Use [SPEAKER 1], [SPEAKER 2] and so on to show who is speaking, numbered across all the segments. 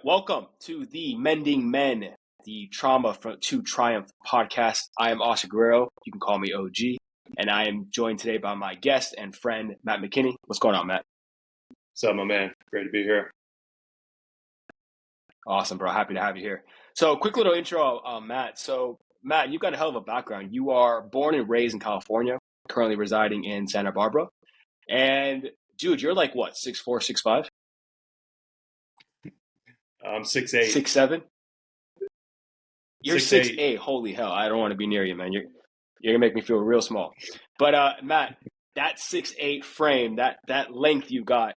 [SPEAKER 1] welcome to the Mending Men, the Trauma to Triumph podcast. I am Oscar Guerrero. You can call me OG. And I am joined today by my guest and friend, Matt McKinney. What's going on, Matt?
[SPEAKER 2] What's up, my man? Great to be here.
[SPEAKER 1] Awesome, bro. Happy to have you here. So, quick little intro, Matt. So, Matt, you've got a hell of a background. You are born and raised in California, currently residing in Santa Barbara. And, dude, you're like what, 6'4", 6'5"?
[SPEAKER 2] I'm 6'8".
[SPEAKER 1] 6'7"? You're
[SPEAKER 2] 6'8".
[SPEAKER 1] 6'8". Holy hell. I don't want to be near you, man. You're going to make me feel real small. But, Matt, that 6'8" frame, that length you got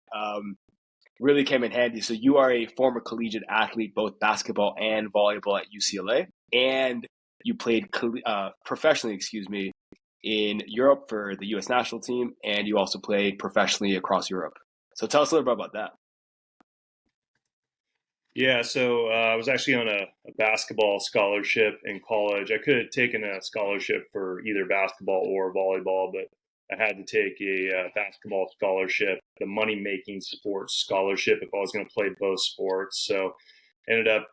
[SPEAKER 1] really came in handy. So you are a former collegiate athlete, both basketball and volleyball at UCLA. And you played professionally, in Europe for the U.S. national team. And you also played professionally across Europe. So tell us a little bit about that.
[SPEAKER 2] Yeah, so I was actually on a basketball scholarship in college. I could have taken a scholarship for either basketball or volleyball, but I had to take a basketball scholarship, the money-making sports scholarship, if I was going to play both sports. So ended up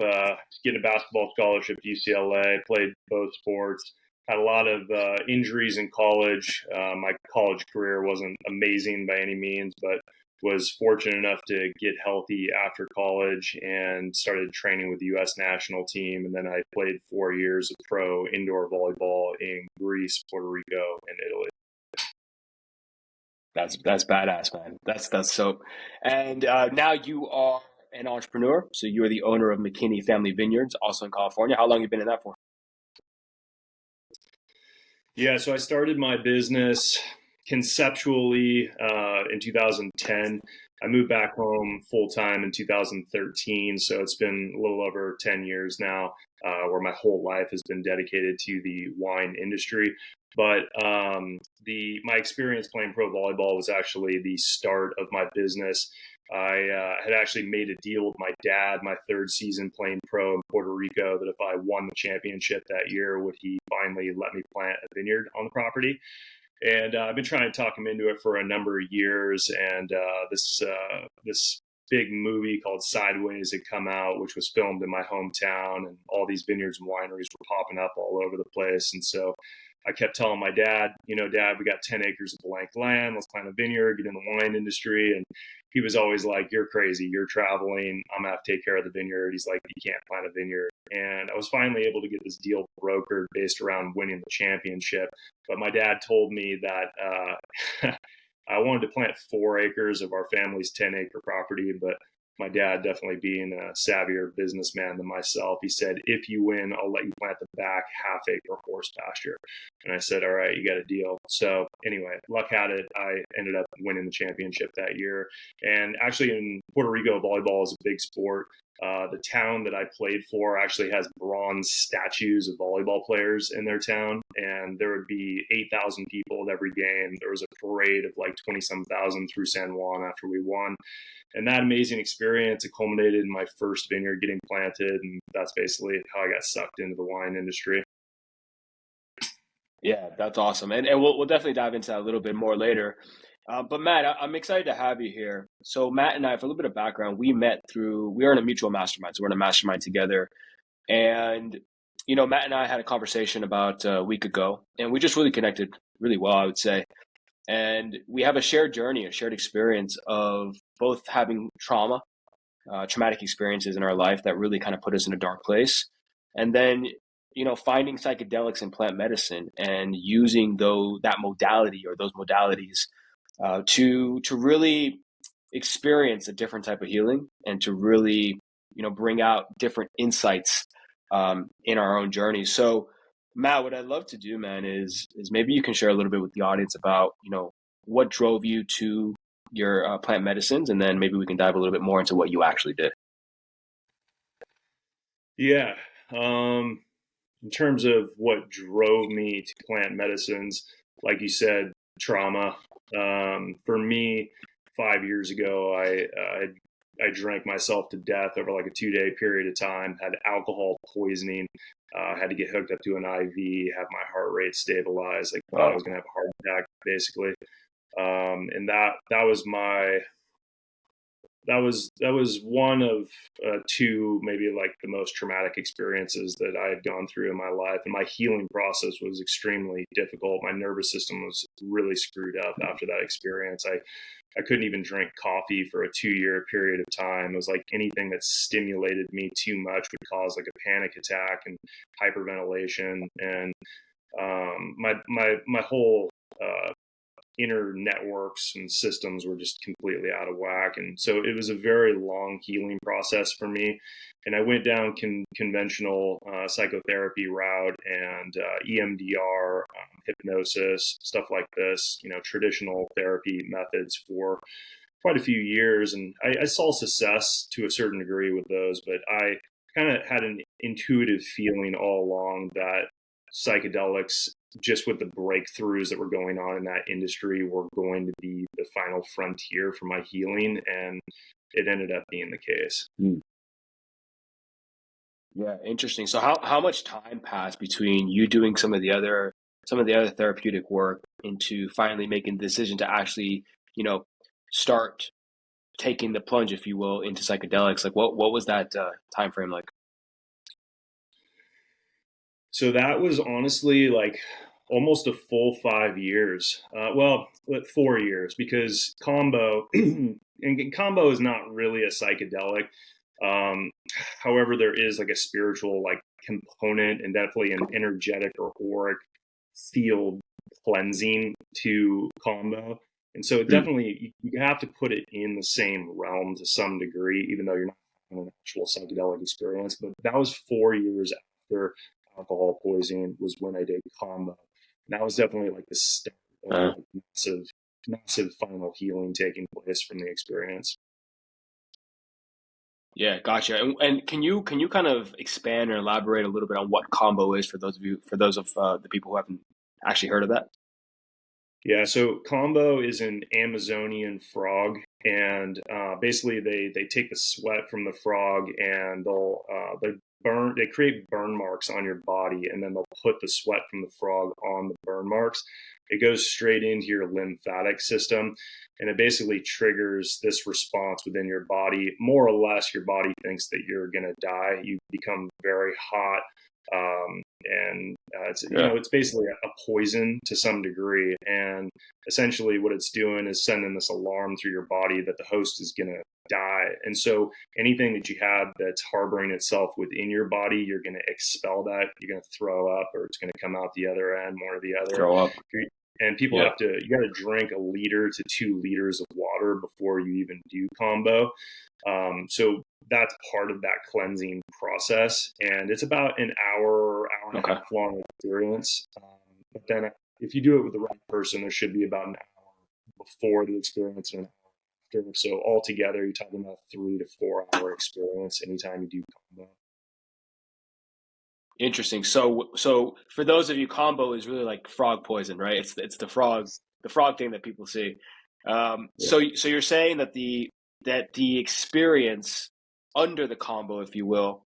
[SPEAKER 2] getting a basketball scholarship at UCLA, played both sports, had a lot of injuries in college. My college career wasn't amazing by any means, but was fortunate enough to get healthy after college and started training with the U.S. national team. And then I played 4 years of pro indoor volleyball in Greece, Puerto Rico, and Italy.
[SPEAKER 1] That's badass, man. That's so. And now you are an entrepreneur. So you are the owner of McKinney Family Vineyards, also in California. How long have you been in that for?
[SPEAKER 2] Yeah, so I started my business conceptually in 2010. I moved back home full time in 2013, so it's been a little over 10 years now, where my whole life has been dedicated to the wine industry. But my experience playing pro volleyball was actually the start of my business. I had actually made a deal with my dad my third season playing pro in Puerto Rico that if I won the championship that year, would he finally let me plant a vineyard on the property. And I've been trying to talk him into it for a number of years. And this big movie called Sideways had come out, which was filmed in my hometown, and all these vineyards and wineries were popping up all over the place. And so I kept telling my dad, Dad, we got 10 acres of blank land. Let's plant a vineyard, get in the wine industry. And he was always like, you're crazy. You're traveling. I'm going to have to take care of the vineyard. He's like, you can't plant a vineyard. And I was finally able to get this deal brokered based around winning the championship. But my dad told me that I wanted to plant 4 acres of our family's 10-acre property, but my dad, definitely being a savvier businessman than myself, he said, if you win, I'll let you plant the back half-acre horse pasture. And I said, all right, you got a deal. So anyway, luck had it. I ended up winning the championship that year. And actually in Puerto Rico, volleyball is a big sport. The town that I played for actually has bronze statues of volleyball players in their town. And there would be 8,000 people at every game. There was a parade of like 20-some thousand through San Juan after we won. And that amazing experience, it culminated in my first vineyard getting planted. And that's basically how I got sucked into the wine industry.
[SPEAKER 1] Yeah, that's awesome. And we'll definitely dive into that a little bit more later. But Matt, I'm excited to have you here. So Matt and I, for a little bit of background, we were in a mutual mastermind. So we're in a mastermind together. And, Matt and I had a conversation about a week ago, and we just really connected really well, I would say. And we have a shared journey, a shared experience of both having traumatic experiences in our life that really kind of put us in a dark place. And then, finding psychedelics and plant medicine and using that modality or those modalities to really experience a different type of healing and to really, bring out different insights in our own journey. So Matt, what I'd love to do, man, is maybe you can share a little bit with the audience about, what drove you to your plant medicines, and then maybe we can dive a little bit more into what you actually did.
[SPEAKER 2] Yeah. In terms of what drove me to plant medicines, like you said, trauma. For me, 5 years ago, I drank myself to death over like a 2-day period of time, had alcohol poisoning, had to get hooked up to an IV, have my heart rate stabilized, like thought I was going to have a heart attack, basically. And that was my was one of two, maybe like the most traumatic experiences that I had gone through in my life, and my healing process was extremely difficult. My nervous system was really screwed up after that experience. I couldn't even drink coffee for a 2-year period of time. It was like anything that stimulated me too much would cause like a panic attack and hyperventilation, and my whole inner networks and systems were just completely out of whack. And so it was a very long healing process for me. And I went down conventional psychotherapy route and EMDR, hypnosis, stuff like this, traditional therapy methods for quite a few years. And I saw success to a certain degree with those, but I kind of had an intuitive feeling all along that psychedelics, just with the breakthroughs that were going on in that industry, were going to be the final frontier for my healing, and it ended up being the case.
[SPEAKER 1] Yeah, interesting. So how much time passed between you doing some of the other therapeutic work into finally making the decision to actually, start taking the plunge, if you will, into psychedelics? Like what was that time frame like?
[SPEAKER 2] So that was honestly like almost a full 5 years. 4 years, because combo and combo is not really a psychedelic. However, there is like a spiritual like component and definitely an energetic or auric field cleansing to combo. And so definitely you have to put it in the same realm to some degree, even though you're not having an actual psychedelic experience. But that was 4 years after alcohol poisoning was when I did combo. And that was definitely like the start of like massive final healing taking place from the experience.
[SPEAKER 1] Yeah, gotcha. And can you kind of expand or elaborate a little bit on what combo is for those of the people who haven't actually heard of that?
[SPEAKER 2] Yeah, so combo is an Amazonian frog, and basically they take the sweat from the frog and they create burn marks on your body, and then they'll put the sweat from the frog on the burn marks. It goes straight into your lymphatic system, and it basically triggers this response within your body. More or less, your body thinks that you're gonna die. You become very hot. And it's basically a poison to some degree, and essentially what it's doing is sending this alarm through your body that the host is going to die. And so anything that you have that's harboring itself within your body, you're going to expel that, you're going to throw up, or it's going to come out the other end, one or the other.
[SPEAKER 1] Throw up.
[SPEAKER 2] And people you got to drink 1 liter to 2 liters of water before you even do combo. So that's part of that cleansing process. And it's about an hour and a half long experience. But then if you do it with the right person, there should be about an hour before the experience and an hour after. So altogether, you're talking about 3 to 4 hour experience anytime you do combo.
[SPEAKER 1] Interesting. So for those of you, combo is really like frog poison, right? It's the frog thing that people see. So you're saying that the experience under the combo, if you will,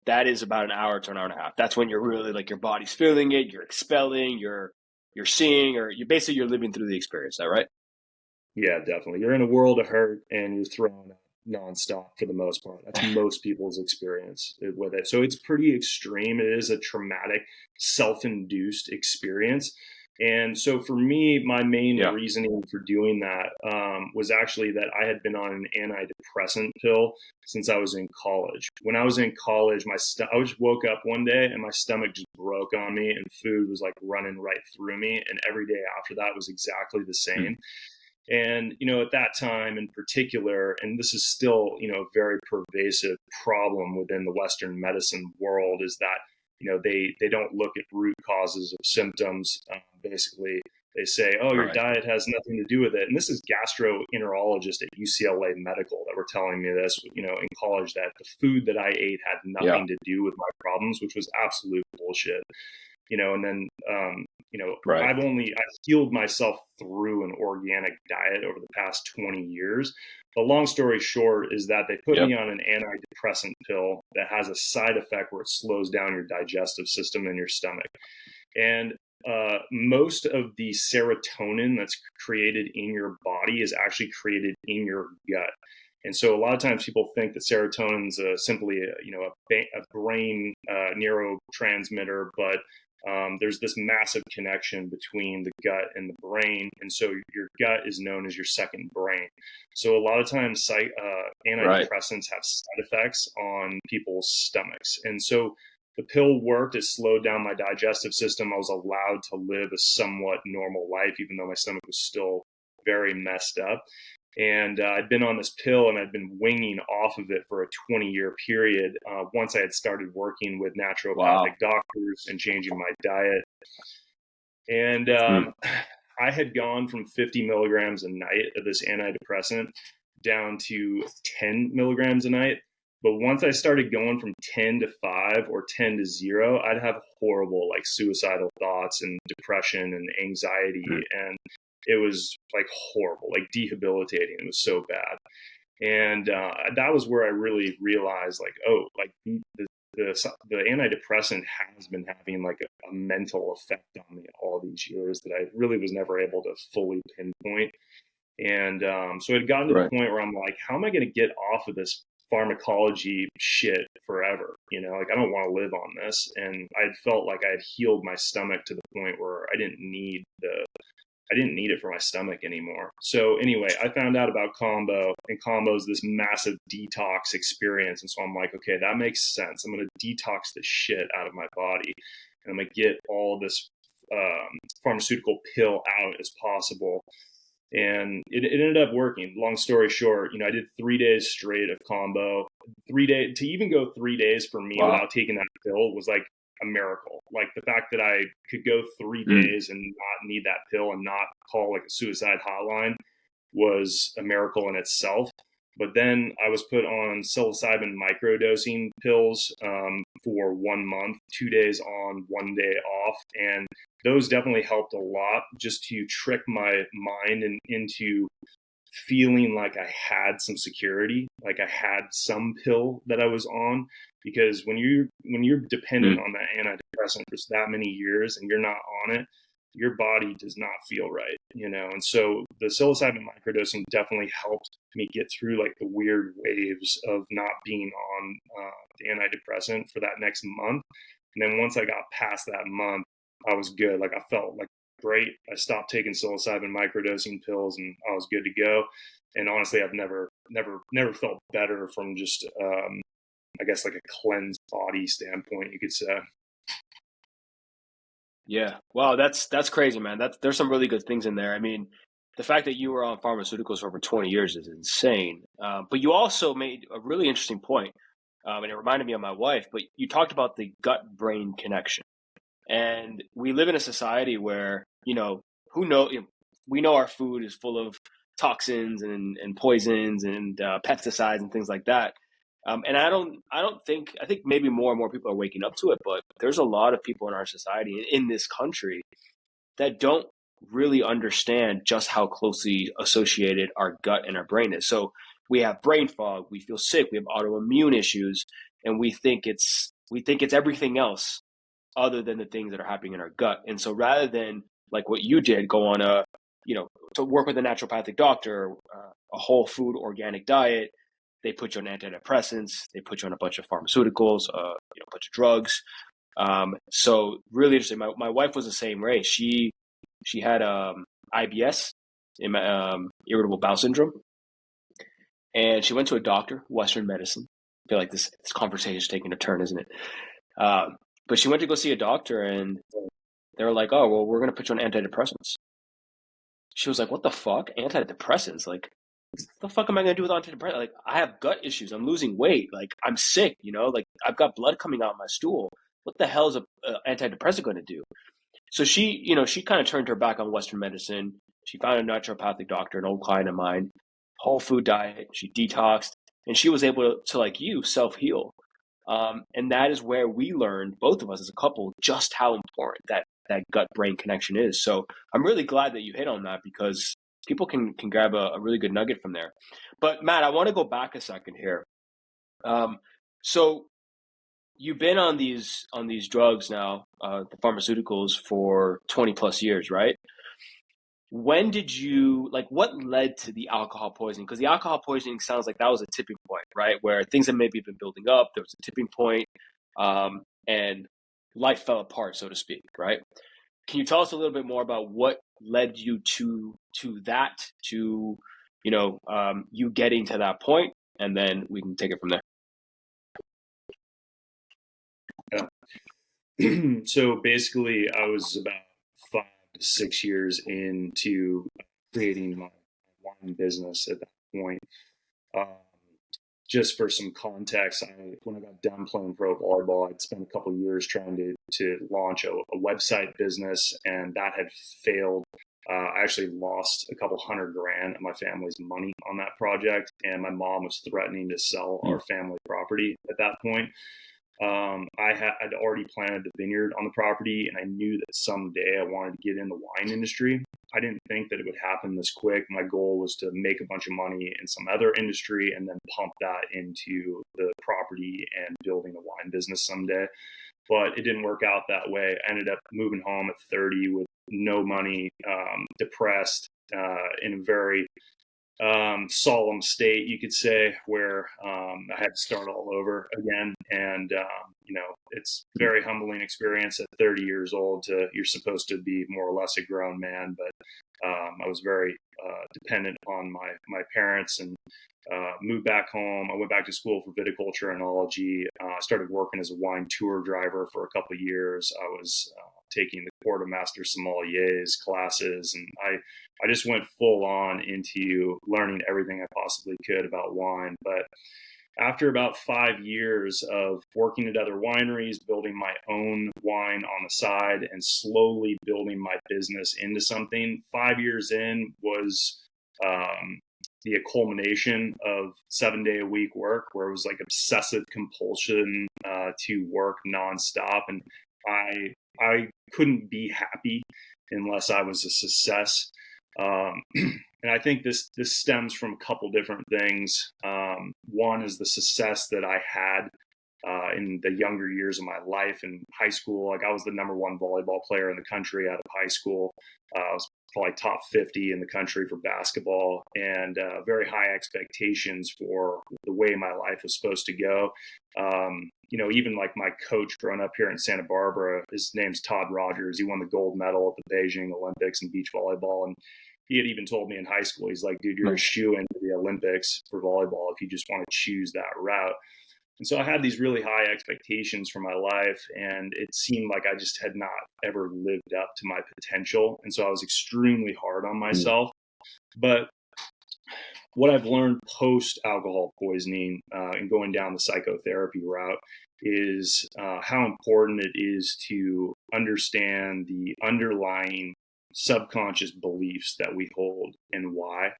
[SPEAKER 1] that is about an hour to an hour and a half. That's when you're really like your body's feeling it, you're expelling, you're seeing, or you're living through the experience. Is that right?
[SPEAKER 2] Yeah, definitely. You're in a world of hurt and you're thrown up nonstop for the most part. That's most people's experience with it. So it's pretty extreme. It is a traumatic, self-induced experience. And so for me, my main reasoning for doing that was actually that I had been on an antidepressant pill since I was in college. When I was in college, I just woke up one day and my stomach just broke on me and food was like running right through me. And every day after that was exactly the same. And, at that time in particular, and this is still, a very pervasive problem within the Western medicine world, is that, they don't look at root causes of symptoms. Basically, they say, oh, your diet has nothing to do with it. And this is gastroenterologist at UCLA Medical that were telling me this, in college, that the food that I ate had nothing to do with my problems, which was absolute bullshit. And then, I've healed myself through an organic diet over the past 20 years. The long story short is that they put me on an antidepressant pill that has a side effect where it slows down your digestive system in your stomach. And most of the serotonin that's created in your body is actually created in your gut. And so a lot of times people think that serotonin's simply a brain neurotransmitter, but there's this massive connection between the gut and the brain, and so your gut is known as your second brain. So a lot of times, antidepressants have side effects on people's stomachs, and so the pill worked. It slowed down my digestive system. I was allowed to live a somewhat normal life, even though my stomach was still very messed up. And I'd been on this pill and I'd been winging off of it for a 20-year period once I had started working with naturopathic doctors and changing my diet. And I had gone from 50 milligrams a night of this antidepressant down to 10 milligrams a night. But once I started going from 10 to 5 or 10 to 0, I'd have horrible like suicidal thoughts and depression and anxiety. And it was like horrible, like debilitating. It was so bad. And that was where I really realized like, oh, like the antidepressant has been having like a mental effect on me all these years that I really was never able to fully pinpoint. And so it had gotten to the point where I'm like, how am I going to get off of this pharmacology shit forever? Like I don't want to live on this. And I felt like I had healed my stomach to the point where I didn't need it for my stomach anymore. So anyway, I found out about Combo, and Combo is this massive detox experience. And so I'm like, okay, that makes sense. I'm going to detox the shit out of my body, and I'm going to get all this pharmaceutical pill out as possible. And it ended up working. Long story short, I did 3 days straight of Combo. 3 days to even go 3 days for me without taking that pill was like a miracle. Like the fact that I could go 3 days and not need that pill and not call like a suicide hotline was a miracle in itself. But then I was put on psilocybin microdosing pills for 1 month, 2 days on, 1 day off. And those definitely helped a lot just to trick my mind into feeling like I had some security, like I had some pill that I was on. Because when you're dependent on that antidepressant for that many years and you're not on it, your body does not feel right, And so the psilocybin microdosing definitely helped me get through like the weird waves of not being on the antidepressant for that next month. And then once I got past that month, I was good. Like I felt like great. I stopped taking psilocybin microdosing pills and I was good to go. And honestly, I've never felt better from just I guess like a cleansed body standpoint, you could say.
[SPEAKER 1] Yeah. Wow, that's crazy, man. There's some really good things in there. I mean, the fact that you were on pharmaceuticals for over 20 years is insane. But you also made a really interesting point, and it reminded me of my wife. But you talked about the gut-brain connection, and we live in a society where we know our food is full of toxins and poisons and pesticides and things like that. And I think maybe more and more people are waking up to it, but there's a lot of people in our society, in this country, that don't really understand just how closely associated our gut and our brain is. So we have brain fog, we feel sick, we have autoimmune issues, and we think it's everything else other than the things that are happening in our gut. And so rather than like what you did, go on to work with a naturopathic doctor, a whole food organic diet, they put you on antidepressants, they put you on a bunch of pharmaceuticals, a bunch of drugs. So really interesting. My wife was the same way. She had IBS, irritable bowel syndrome, and she went to a doctor, Western medicine. I feel like this conversation is taking a turn, isn't it? But she went to go see a doctor, and they were like, "Oh, well, we're going to put you on antidepressants." She was like, "What the fuck? Antidepressants? Like, what the fuck am I going to do with antidepressants? Like, I have gut issues. I'm losing weight. Like, I'm sick, like I've got blood coming out of my stool. What the hell is an antidepressant going to do?" So she kind of turned her back on Western medicine. She found a naturopathic doctor, an old client of mine, whole food diet. She detoxed, and she was able to like you, self-heal. And that is where we learned, both of us as a couple, just how important that gut-brain connection is. So I'm really glad that you hit on that, because people can grab a really good nugget from there. But Matt, I want to go back a second here. So you've been on these drugs now, the pharmaceuticals, for 20 plus years, right? when did you like what led to the alcohol poisoning? Because the alcohol poisoning sounds like that was a tipping point, right? Where things had maybe been building up, there was a tipping point, and life fell apart, so to speak, right? Can you tell us a little bit more about what led you to that, to you getting to that point, and then we can take it from there.
[SPEAKER 2] Yeah. So basically, I was about 5 to 6 years into creating my wine business at that point. Um, just for some context, when I got done playing pro volleyball, I'd spent a couple of years trying to launch a website business, and that had failed. I actually lost a couple $100,000 of my family's money on that project, and my mom was threatening to sell our family property at that point. I'd already planted the vineyard on the property, and I knew that someday I wanted to get in the wine industry. I didn't think that it would happen this quick. My goal was to make a bunch of money in some other industry and then pump that into the property and building a wine business someday. But it didn't work out that way. I ended up moving home at 30 with no money, depressed, in a very solemn state, you could say, where I had to start all over again. And, it's a very humbling experience at 30 years old. You're supposed to be more or less a grown man, but I was very dependent on my parents, and moved back home. I went back to school for viticulture and enology. I started working as a wine tour driver for a couple of years. I was taking the quartermaster sommeliers classes, and I just went full on into learning everything I possibly could about wine. But after about 5 years of working at other wineries, building my own wine on the side, and slowly building my business into something, 5 years in was the culmination of 7-day-a-week work, where it was like obsessive compulsion to work nonstop. And I couldn't be happy unless I was a success. And I think this stems from a couple different things. One is the success that I had in the younger years of my life. In high school, like, I was the #1 volleyball player in the country out of high school. I was probably top 50 in the country for basketball, and very high expectations for the way my life was supposed to go. Even like my coach growing up here in Santa Barbara, his name's Todd Rogers. He won the gold medal at the Beijing Olympics in beach volleyball. And he had even told me in high school, he's like, dude, you're a shoe into the Olympics for volleyball if you just want to choose that route. And so I had these really high expectations for my life, and it seemed like I just had not ever lived up to my potential. And so I was extremely hard on myself. But what I've learned post alcohol poisoning and going down the psychotherapy route is how important it is to understand the underlying subconscious beliefs that we hold and why.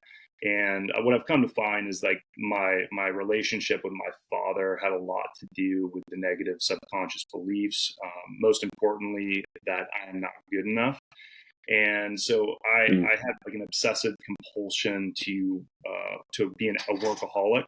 [SPEAKER 2] And what I've come to find is, like, my relationship with my father had a lot to do with the negative subconscious beliefs. Most importantly, that I am not good enough. And so I had like an obsessive compulsion to be a workaholic.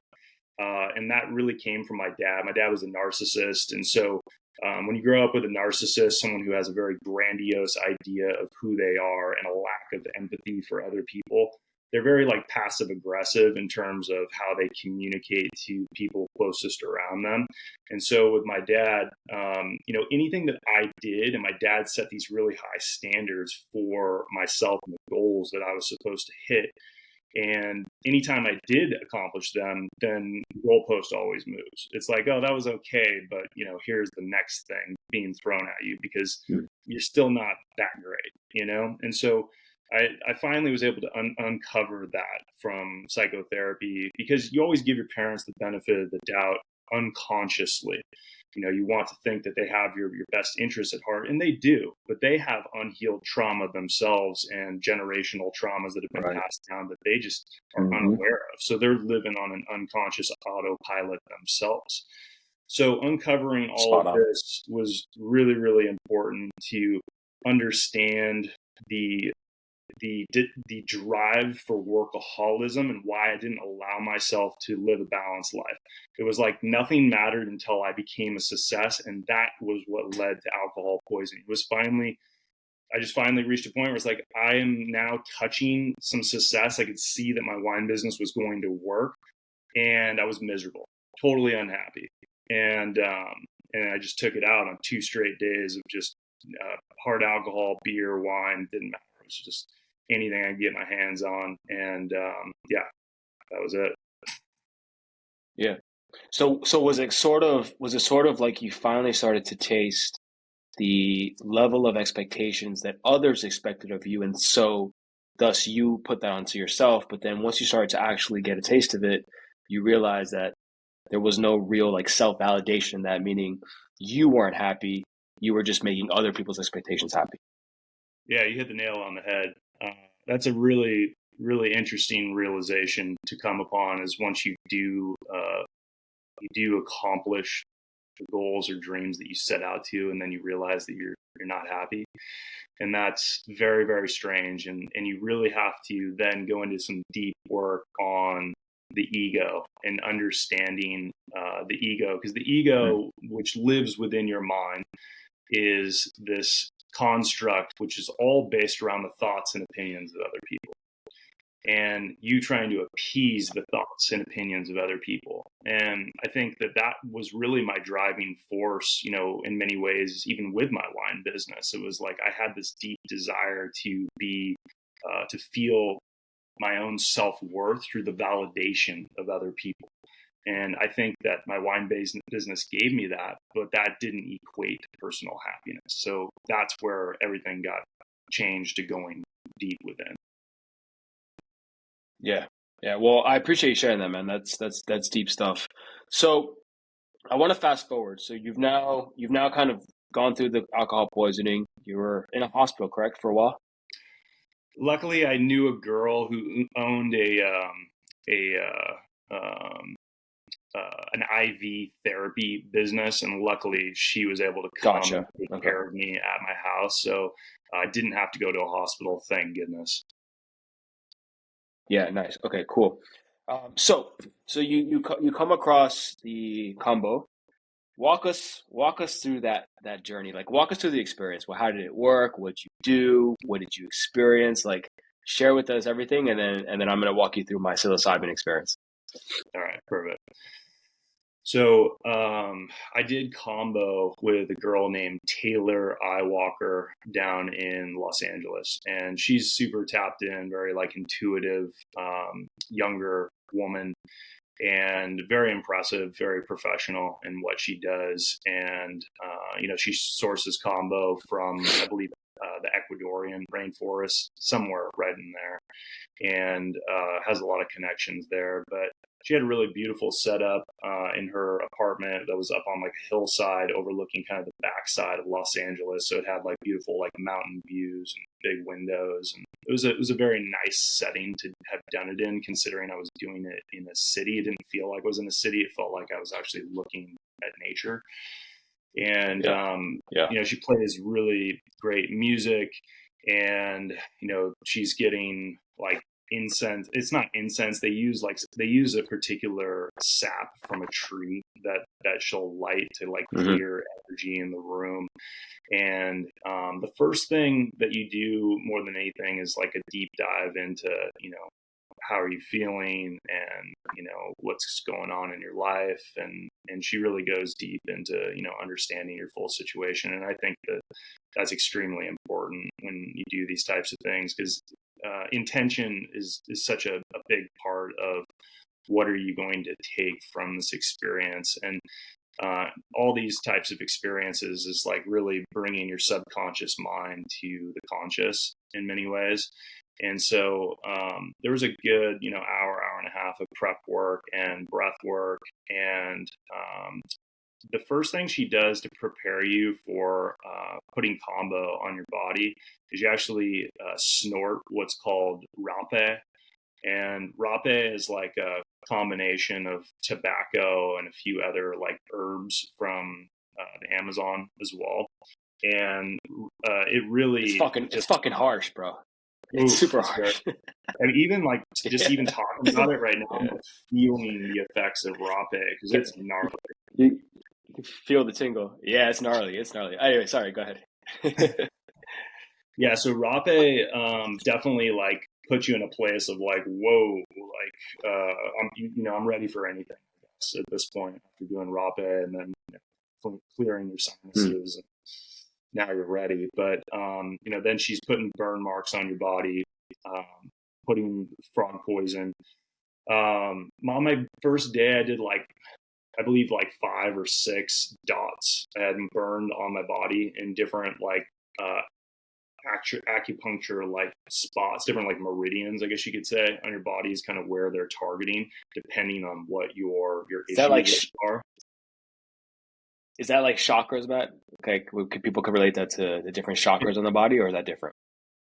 [SPEAKER 2] And that really came from my dad. My dad was a narcissist. And so when you grow up with a narcissist, someone who has a very grandiose idea of who they are and a lack of empathy for other people, they're very like passive aggressive in terms of how they communicate to people closest around them. And so with my dad, anything that I did, and my dad set these really high standards for myself and the goals that I was supposed to hit. And anytime I did accomplish them, then the goalpost always moves. It's like, oh, that was okay, but here's the next thing being thrown at you because you're still not that great, And so I finally was able to uncover that from psychotherapy, because you always give your parents the benefit of the doubt unconsciously. You want to think that they have your best interests at heart, and they do, but they have unhealed trauma themselves and generational traumas that have been passed down that they just are unaware of. So they're living on an unconscious autopilot themselves. So uncovering all of this was really, really important to understand the drive for workaholism and why I didn't allow myself to live a balanced life. It was like nothing mattered until I became a success, and that was what led to alcohol poisoning. It was finally I just finally reached a point where it's like, I am now touching some success. I could see that my wine business was going to work, and I was miserable, totally unhappy. And I just took it out on 2 straight days of just hard alcohol, beer, wine, didn't matter. It was just anything I could get my hands on. And yeah, that was it.
[SPEAKER 1] Yeah. So was it sort of like you finally started to taste the level of expectations that others expected of you, and so thus you put that onto yourself, but then once you started to actually get a taste of it, you realized that there was no real like self-validation in that, meaning you weren't happy, you were just making other people's expectations happy.
[SPEAKER 2] Yeah, you hit the nail on the head. That's a really, really interesting realization to come upon, is once you do accomplish the goals or dreams that you set out to, and then you realize that you're not happy. And that's very, very strange. And you really have to then go into some deep work on the ego and understanding the ego, because the ego, which lives within your mind, is this construct which is all based around the thoughts and opinions of other people, and you trying to appease the thoughts and opinions of other people. And I think that was really my driving force, in many ways, even with my wine business. It was like I had this deep desire to to feel my own self-worth through the validation of other people. And I think that my wine business gave me that, but that didn't equate to personal happiness. So that's where everything got changed to going deep within.
[SPEAKER 1] Yeah. Well, I appreciate you sharing that, man. That's deep stuff. So I want to fast forward. So you've now kind of gone through the alcohol poisoning. You were in a hospital, correct, for a while?
[SPEAKER 2] Luckily, I knew a girl who owned an IV therapy business, and luckily she was able to come
[SPEAKER 1] Gotcha.
[SPEAKER 2] and take
[SPEAKER 1] Okay.
[SPEAKER 2] care of me at my house. So I didn't have to go to a hospital, thank goodness.
[SPEAKER 1] Yeah, nice. Okay, cool. So you come across the combo. Walk us through that journey. Like, walk us through the experience. Well, how did it work? What did you do? What did you experience? Like, share with us everything, and then I'm gonna walk you through my psilocybin experience.
[SPEAKER 2] All right, perfect. So I did combo with a girl named Taylor Iwalker down in Los Angeles, and she's super tapped in, very like intuitive, younger woman, and very impressive, very professional in what she does. And she sources combo from, I believe, the Ecuadorian rainforest, somewhere right in there, and has a lot of connections there. But she had a really beautiful setup in her apartment that was up on like a hillside overlooking kind of the backside of Los Angeles. So it had like beautiful like mountain views and big windows, and it was a very nice setting to have done it in, considering I was doing it in a city. It didn't feel like I was in a city. It felt like I was actually looking at nature. And she plays really great music, and she's getting like incense. It's not incense. They use a particular sap from a tree that she'll light to like clear energy in the room. And the first thing that you do more than anything is like a deep dive into how are you feeling, and what's going on in your life, and she really goes deep into understanding your full situation. And I think that that's extremely important when you do these types of things, because intention is such a big part of what are you going to take from this experience. And all these types of experiences is like really bringing your subconscious mind to the conscious in many ways. And so there was a good, hour and a half of prep work and breath work. And the first thing she does to prepare you for putting combo on your body is you actually snort what's called rape. And rape is like a combination of tobacco and a few other like herbs from the Amazon as well. And it really
[SPEAKER 1] it's fucking harsh, bro. It's super harsh.
[SPEAKER 2] And even like just even talking about it right now, I'm feeling the effects of rape because it's gnarly.
[SPEAKER 1] You can feel the tingle. Yeah, it's gnarly. It's gnarly. Anyway, sorry. Go ahead.
[SPEAKER 2] Yeah, so rape definitely like puts you in a place of like, whoa, like I'm ready for anything, I guess, at this point after doing rape and then clearing your
[SPEAKER 1] Hmm.
[SPEAKER 2] sinuses. And now you're ready. But then she's putting burn marks on your body, putting frog poison. On my first day, I did I believe like 5 or 6 dots I had burned on my body in different uh, acupuncture like spots, different like meridians, I guess you could say, on your body is kind of where they're targeting, depending on what your
[SPEAKER 1] Is that like
[SPEAKER 2] issues are.
[SPEAKER 1] is that like chakras, Matt? Okay, could people could relate that to the different chakras on the body, or is that different?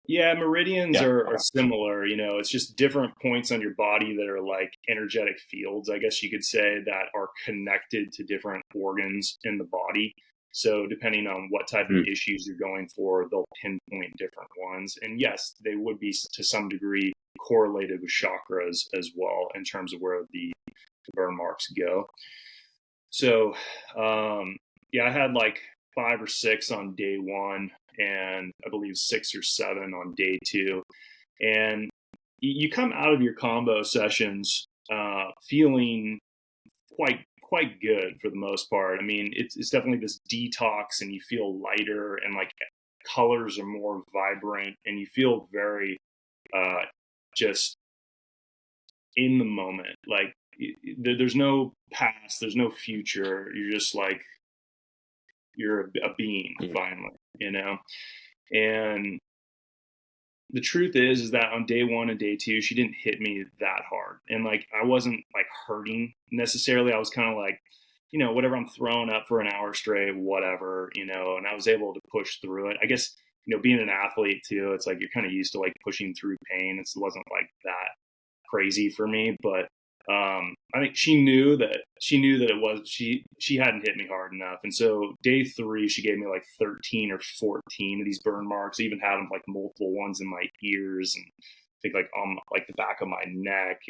[SPEAKER 2] Yeah, meridians
[SPEAKER 1] Yeah.
[SPEAKER 2] are
[SPEAKER 1] Okay.
[SPEAKER 2] similar. It's just different points on your body that are like energetic fields, I guess you could say, that are connected to different organs in the body. So, depending on what type of
[SPEAKER 1] Hmm.
[SPEAKER 2] issues you're going for, they'll pinpoint different ones. And yes, they would be to some degree correlated with chakras as well in terms of where the burn marks go. So, yeah, I had like 5 or 6 on day one, and I believe 6 or 7 on day two. And you come out of your combo sessions feeling quite good for the most part. I mean, it's definitely this detox, and you feel lighter, and like colors are more vibrant, and you feel very uh, just in the moment. Like there's no past, there's no future. You're just like you're a being
[SPEAKER 1] Hmm.
[SPEAKER 2] finally. And the truth is that on day one and day two, she didn't hit me that hard, and like I wasn't like hurting necessarily. I was kind of like, whatever, I'm throwing up for an hour straight, whatever, and I was able to push through it, I guess. Being an athlete too, it's like you're kind of used to like pushing through pain. It wasn't like that crazy for me, but I think she knew that it was she hadn't hit me hard enough. And so day three, she gave me like 13 or 14 of these burn marks. I even had them like multiple ones in my ears, and I think like on like the back of my neck,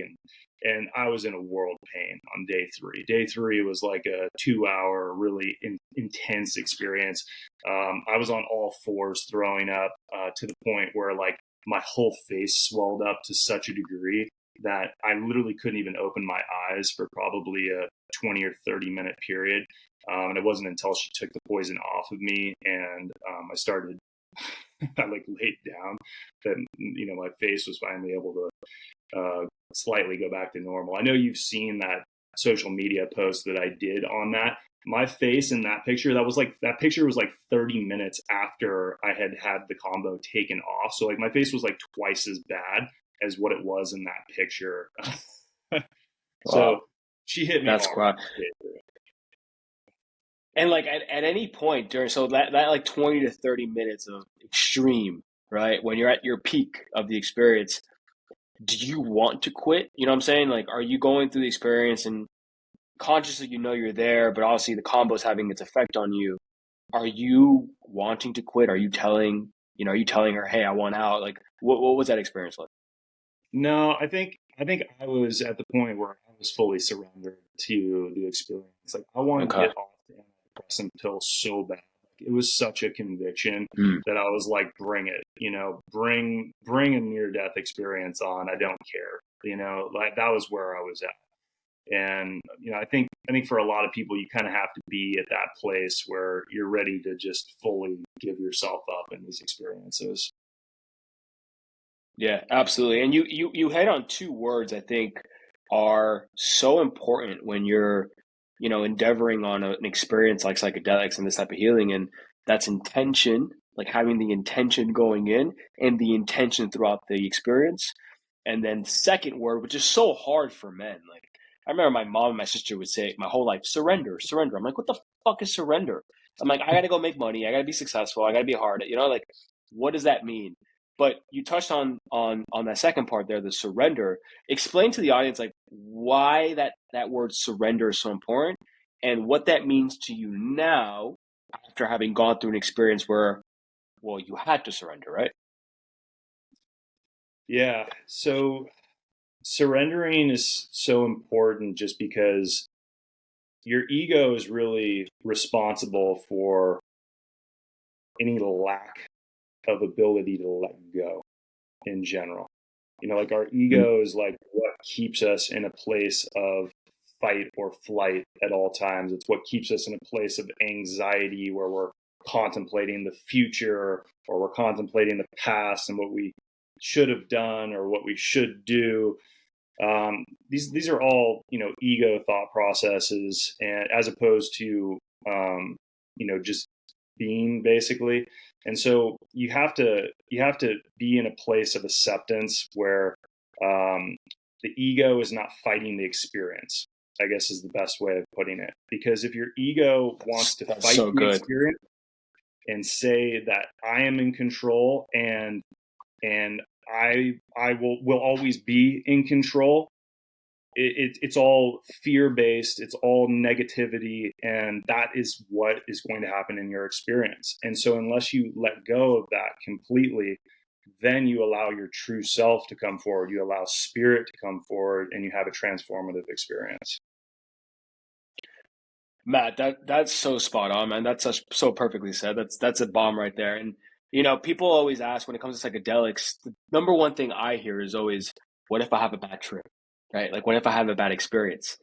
[SPEAKER 2] and I was in a world of pain on day three. Day three was like a 2 hour really intense experience. I was on all fours throwing up to the point where like my whole face swelled up to such a degree that I literally couldn't even open my eyes for probably a 20 or 30-minute period. And it wasn't until she took the poison off of me and I started, I like laid down, that, my face was finally able to slightly go back to normal. I know you've seen that social media post that I did on that. My face in that picture, that picture was like 30 minutes after I had the combo taken off. So like my face was like twice as bad as what it was in that picture. So
[SPEAKER 1] Wow,
[SPEAKER 2] she hit me
[SPEAKER 1] that's
[SPEAKER 2] hard.
[SPEAKER 1] quite. And like at any point during that like 20 to 30 minutes of extreme, right? When you're at your peak of the experience, do you want to quit? You know what I'm saying? Like, are you going through the experience and consciously you're there, but obviously the combo's having its effect on you? Are you wanting to quit? Are you telling her, hey, I want out? Like, what was that experience like?
[SPEAKER 2] No, I think I was at the point where I was fully surrendered to the experience. Like I wanted to
[SPEAKER 1] Okay.
[SPEAKER 2] get off the antidepressant pill so bad. Like, it was such a conviction
[SPEAKER 1] Mm.
[SPEAKER 2] that I was like, bring it, bring a near death experience on. I don't care. Like that was where I was at. And I think for a lot of people, you kind of have to be at that place where you're ready to just fully give yourself up in these experiences.
[SPEAKER 1] Yeah, absolutely. And you hit on two words I think are so important when you're, endeavoring on an experience like psychedelics and this type of healing, and that's intention, like having the intention going in and the intention throughout the experience. And then the second word, which is so hard for men, like I remember my mom and my sister would say my whole life, surrender, surrender. I'm like, what the fuck is surrender? I'm like, I gotta go make money, I gotta be successful, I gotta be hard, like what does that mean? But you touched on that second part there, the surrender. Explain to the audience like why that word surrender is so important and what that means to you now after having gone through an experience where, well, you had to surrender, right?
[SPEAKER 2] Yeah. So surrendering is so important just because your ego is really responsible for any lack of ability to let go in general. Like our ego is like what keeps us in a place of fight or flight at all times. It's what keeps us in a place of anxiety where we're contemplating the future or we're contemplating the past and what we should have done or what we should do. These are all ego thought processes, and as opposed to just being, basically. And so you have to be in a place of acceptance where the ego is not fighting the experience, I guess is the best way of putting it. Because if your ego wants to fight
[SPEAKER 1] so
[SPEAKER 2] the
[SPEAKER 1] good.
[SPEAKER 2] experience and say that I am in control and I will always be in control, it's all fear-based, it's all negativity, and that is what is going to happen in your experience. And so unless you let go of that completely, then you allow your true self to come forward, you allow spirit to come forward, and you have a transformative experience.
[SPEAKER 1] Matt, that's so spot on, man. That's so perfectly said. That's a bomb right there. And people always ask when it comes to psychedelics, the number one thing I hear is always, what if I have a bad trip? Right? Like, what if I have a bad experience?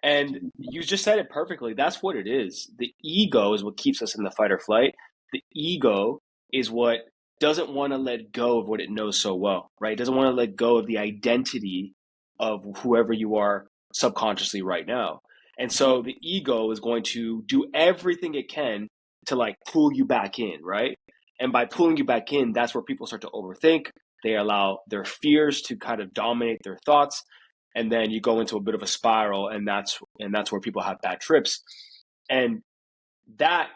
[SPEAKER 1] And you just said it perfectly. That's what it is. The ego is what keeps us in the fight or flight. The ego is what doesn't want to let go of what it knows so well, right? It doesn't want to let go of the identity of whoever you are subconsciously right now. And so the ego is going to do everything it can to like pull you back in, right? And by pulling you back in, that's where people start to overthink. They allow their fears to kind of dominate their thoughts. And then you go into a bit of a spiral, and that's where people have bad trips. And that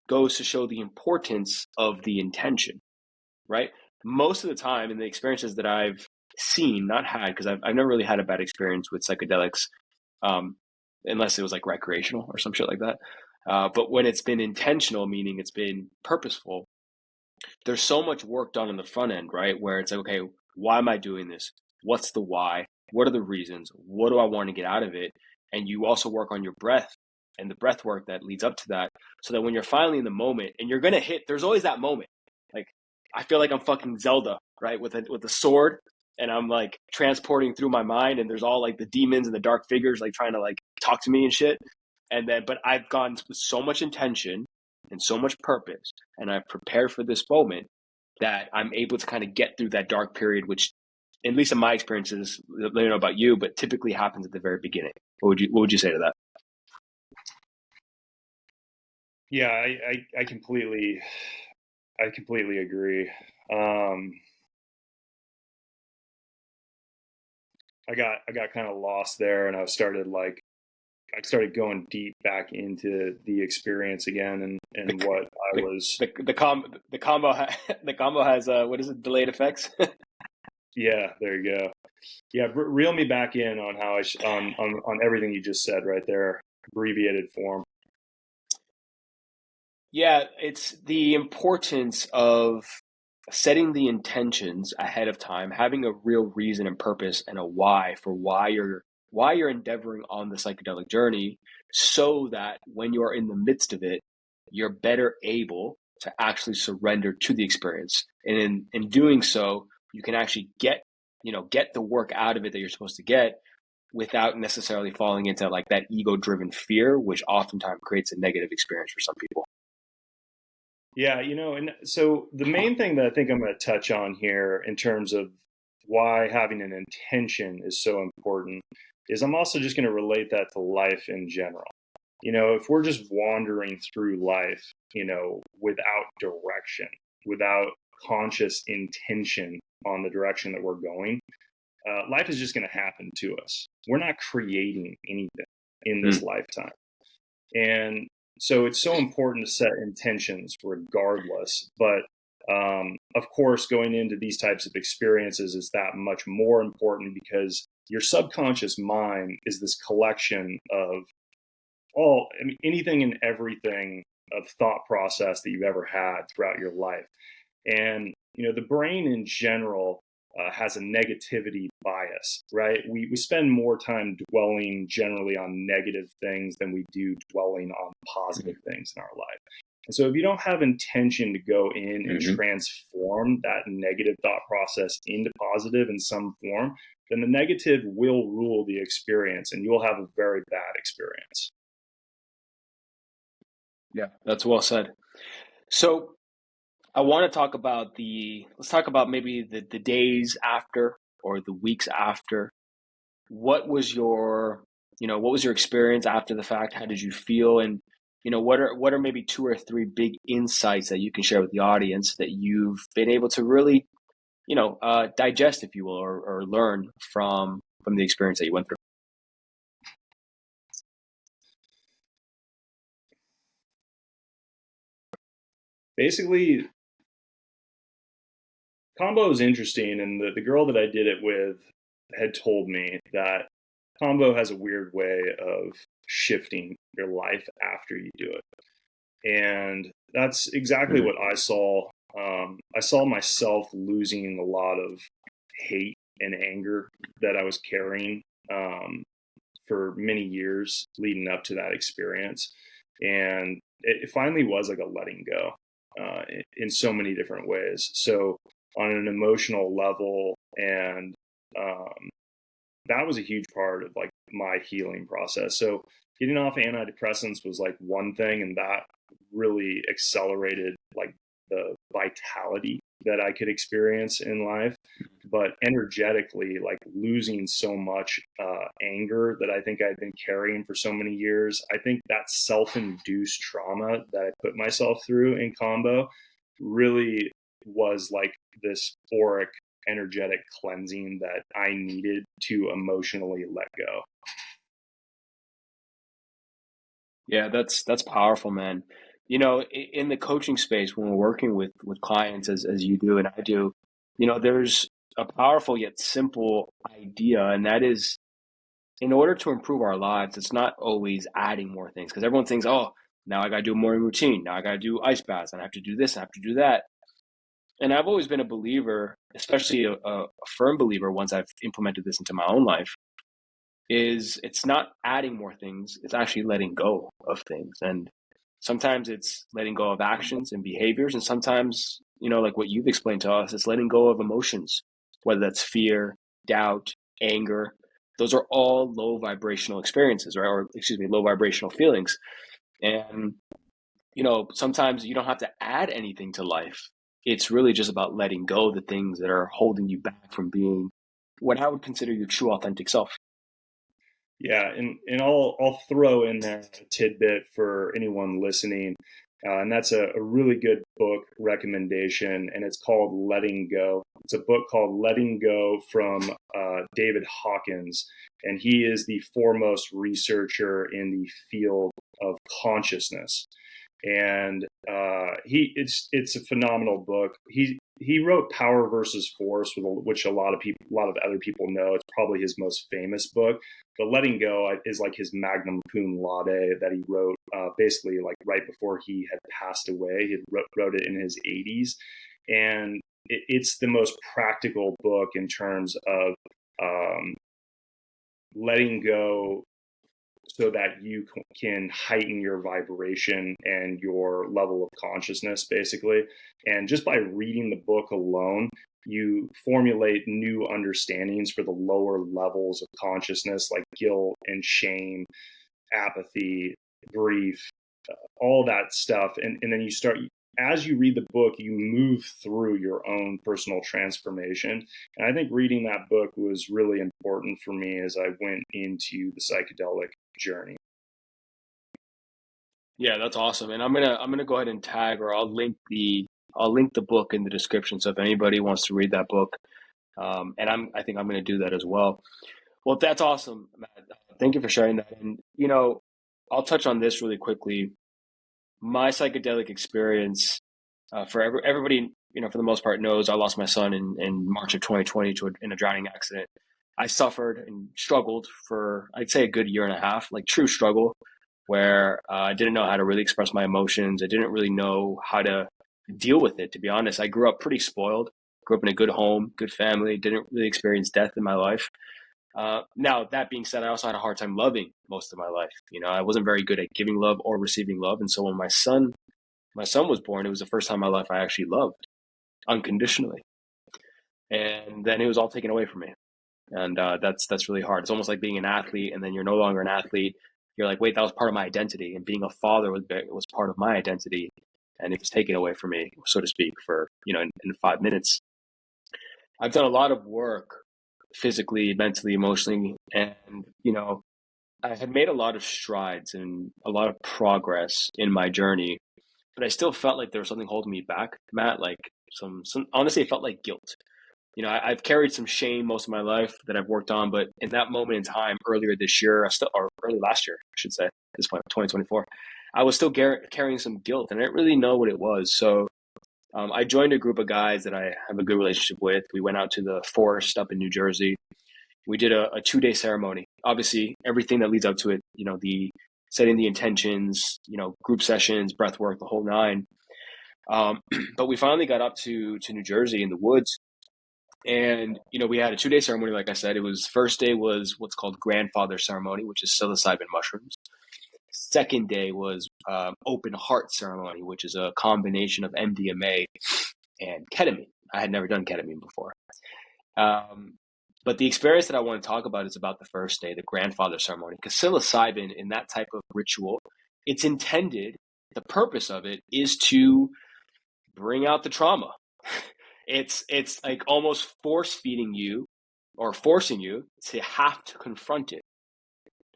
[SPEAKER 1] goes to show the importance of the intention, right? Most of the time in the experiences that I've seen, not had, because I've never really had a bad experience with psychedelics, unless it was like recreational or some shit like that. But when it's been intentional, meaning it's been purposeful, there's so much work done on the front end, right? Where it's like, okay, why am I doing this? What's the why? What are the reasons? What do I want to get out of it? And you also work on your breath and the breath work that leads up to that, so that when you're finally in the moment, and you're gonna hit, there's always that moment. Like, I feel like I'm fucking Zelda, right? With a sword, and I'm like transporting through my mind, and there's all like the demons and the dark figures like trying to like talk to me and shit. And then, but I've gone with so much intention and so much purpose, and I've prepared for this moment that I'm able to kind of get through that dark period, which, at least in my experiences, I don't know about you, but typically happens at the very beginning. What would you say to that?
[SPEAKER 2] Yeah, I completely agree. I got kind of lost there, and I started going deep back into the experience again, and what I was.
[SPEAKER 1] The combo has what is it, delayed effects?
[SPEAKER 2] Yeah, there you go. Yeah, reel me back in on how on everything you just said right there, abbreviated form.
[SPEAKER 1] Yeah, it's the importance of setting the intentions ahead of time, having a real reason and purpose and a why for why you're endeavoring on the psychedelic journey, so that when you are in the midst of it, you're better able to actually surrender to the experience. And in doing so, you can actually get the work out of it that you're supposed to get, without necessarily falling into like that ego driven fear, which oftentimes creates a negative experience for some people.
[SPEAKER 2] Yeah, and so the main thing that I think I'm going to touch on here in terms of why having an intention is so important is I'm also just going to relate that to life in general. If we're just wandering through life, without direction, without conscious intention on the direction that we're going, life is just going to happen to us. We're not creating anything in this lifetime. And so it's so important to set intentions regardless. But of course, going into these types of experiences is that much more important, because your subconscious mind is this collection of anything and everything of thought process that you've ever had throughout your life. And, the brain in general has a negativity bias, right? We spend more time dwelling generally on negative things than we do dwelling on positive things in our life. And so if you don't have intention to go in and
[SPEAKER 1] Mm-hmm.
[SPEAKER 2] transform that negative thought process into positive in some form, then the negative will rule the experience and you'll have a very bad experience.
[SPEAKER 1] Yeah, that's well said. So I want to talk about let's talk about maybe the days after or the weeks after. What was what was your experience after the fact? How did you feel? And, what are maybe two or three big insights that you can share with the audience that you've been able to really, digest, if you will, or learn from the experience that you went through?
[SPEAKER 2] Basically, combo is interesting, and the girl that I did it with had told me that combo has a weird way of shifting your life after you do it. And that's exactly
[SPEAKER 1] Mm.
[SPEAKER 2] what I saw. I saw myself losing a lot of hate and anger that I was carrying for many years leading up to that experience. And it finally was like a letting go in so many different ways. So, on an emotional level, and that was a huge part of like my healing process. So, getting off antidepressants was like one thing, and that really accelerated like the vitality that I could experience in life. But energetically, like losing so much anger that I think I'd been carrying for so many years, I think that self-induced trauma that I put myself through in combo really was like this auric energetic cleansing that I needed to emotionally let go.
[SPEAKER 1] Yeah, that's powerful, man. In the coaching space, when we're working with clients as you do and I do, there's a powerful yet simple idea, and that is, in order to improve our lives, it's not always adding more things, because everyone thinks, oh, now I got to do a morning routine. Now I got to do ice baths, and I have to do this, and I have to do that. And I've always been a believer, especially a firm believer, once I've implemented this into my own life, is it's not adding more things, it's actually letting go of things. And sometimes it's letting go of actions and behaviors. And sometimes, like what you've explained to us, it's letting go of emotions, whether that's fear, doubt, anger. Those are all low vibrational experiences, right? Or excuse me, low vibrational feelings. And, sometimes you don't have to add anything to life. It's really just about letting go of the things that are holding you back from being what I would consider your true authentic self.
[SPEAKER 2] Yeah, and I'll throw in there a tidbit for anyone listening, and that's a really good book recommendation, and it's called Letting Go. It's a book called Letting Go from David Hawkins, and he is the foremost researcher in the field of consciousness. And it's a phenomenal book. He wrote Power versus Force, which a lot of other people know. It's probably his most famous book. But Letting Go is like his magnum cum laude that he wrote basically like right before he had passed away. He wrote it in his 80s, and it's the most practical book in terms of letting go so that you can heighten your vibration and your level of consciousness, basically. And just by reading the book alone, you formulate new understandings for the lower levels of consciousness, like guilt and shame, apathy, grief, all that stuff. And then you start, as you read the book, you move through your own personal transformation. And I think reading that book was really important for me as I went into the psychedelic journey.
[SPEAKER 1] Yeah, that's awesome. And I'm gonna go ahead and tag, or I'll link the book in the description. So if anybody wants to read that book, and I think I'm gonna do that as well. Well, that's awesome, Matt. Thank you for sharing that. And I'll touch on this really quickly. My psychedelic experience, for everybody, for the most part, knows I lost my son in March of 2020 in a drowning accident. I suffered and struggled for, I'd say, a good year and a half, like true struggle, where I didn't know how to really express my emotions. I didn't really know how to deal with it, to be honest. I grew up pretty spoiled, grew up in a good home, good family, didn't really experience death in my life. Now, that being said, I also had a hard time loving most of my life. I wasn't very good at giving love or receiving love. And so when my son my son was born, it was the first time in my life I actually loved unconditionally. And then it was all taken away from me. And that's really hard. It's almost like being an athlete, and then you're no longer an athlete. You're like, wait, that was part of my identity, and being a father was part of my identity, and it was taken away from me, so to speak, for in 5 minutes. I've done a lot of work, physically, mentally, emotionally, and I had made a lot of strides and a lot of progress in my journey, but I still felt like there was something holding me back, Matt. Like some honestly, it felt like guilt. I've carried some shame most of my life that I've worked on, but in that moment in time, earlier this year, or early last year, I should say, at this point, 2024, I was still carrying some guilt, and I didn't really know what it was. So I joined a group of guys that I have a good relationship with. We went out to the forest up in New Jersey. We did a 2-day ceremony. Obviously, everything that leads up to it, the setting the intentions, group sessions, breath work, the whole nine. But we finally got up to New Jersey in the woods. And, we had a 2-day ceremony. Like I said, first day was what's called grandfather ceremony, which is psilocybin mushrooms. Second day was open heart ceremony, which is a combination of MDMA and ketamine. I had never done ketamine before. But the experience that I want to talk about is about the first day, the grandfather ceremony, because psilocybin in that type of ritual, it's intended, the purpose of it is to bring out the trauma. It's like almost force feeding you or forcing you to have to confront it,